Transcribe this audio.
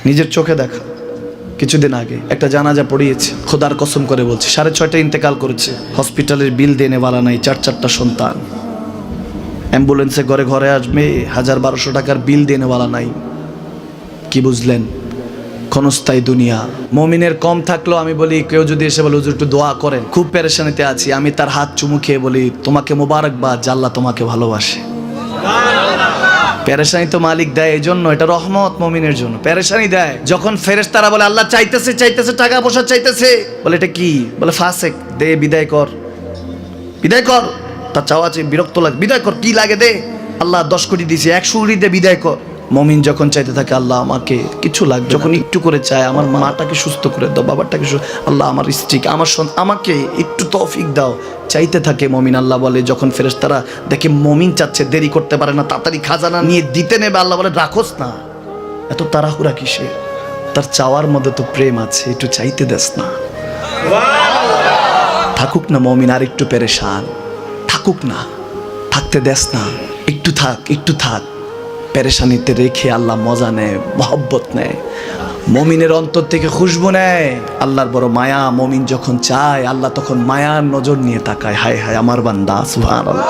নিজের চোখে দেখা। কিছুদিন আগে একটা জানাজা পড়িয়েছে, খোদার কসম করে বলছে 6:30 ইন্তেকাল করেছে। হসপিটালের বিল দেনেওয়ালা নাই, 4 সন্তান। অ্যাম্বুলেন্সে ঘরে ঘরে আসবে, 1000-1200 টাকার বিল দেনেওয়ালা নাই। কি বুঝলেন? ক্ষণস্থায়ী দুনিয়া। মুমিনের কম থাকলেও আমি বলি, কেউ যদি এসে বলে হুজুর একটু দোয়া করেন, খুব পেরেশানিতে আছি, আমি তার হাত চুমু খেয়ে বলি তোমাকে মোবারকবাদ, আল্লাহ তোমাকে ভালোবাসে। পেরেশানি তো মালিক দেয়, এই জন্য এটা রহমত মুমিনের জন্য। পেরেশানি দেয় যখন ফেরেশতারা বলে আল্লাহ চাইতেছে চাইতেছে, টাকা পয়সা চাইতেছে, বলে এটা কি? বলে ফাসেক, দে বিদায় কর, বিদায় কর। তার চাওয়া চেয়ে বিরক্ত লাগে, বিদায় কর, কি লাগে দে। আল্লাহ 10 কোটি দিয়েছে, 100 কোটি দে, বিদায় কর। মুমিন যখন চাইতে থাকে আল্লাহ আমাকে কিছু লাগবে, যখন একটু করে চায় আমার মাটাকে সুস্থ করে দাও, বাবাটাকে আল্লাহ আমার স্ত্রীকে, আমার আমাকে একটু তৌফিক দাও, চাইতে থাকে মুমিন। আল্লাহ বলে যখন ফেরেশতারা দেখে মুমিন চাচ্ছে, দেরি করতে পারে না, তাড়াতাড়ি খাজানা নিয়ে দিতে নেবে, আল্লাহ বলে রাখোস না, এত তাড়াহুড়া কিসের? তার চাওয়ার মধ্যে তো প্রেম আছে, একটু চাইতে দেস না। থাকুক না মুমিন আর একটু পেরেশান, থাকুক না, থাকতে দেস না, একটু থাক, একটু থাক। পেরেশানিতে রেখে আল্লাহ মজা নেয়, মহব্বত নেয়, মুমিনের অন্তর থেকে খুশবু নেয়। আল্লাহর বড় মায়া। মুমিন যখন চায় আল্লাহ তখন মায়ার নজর নিয়ে তাকায়, হায় হায় আমার বান্দা, সুবহানাল্লাহ।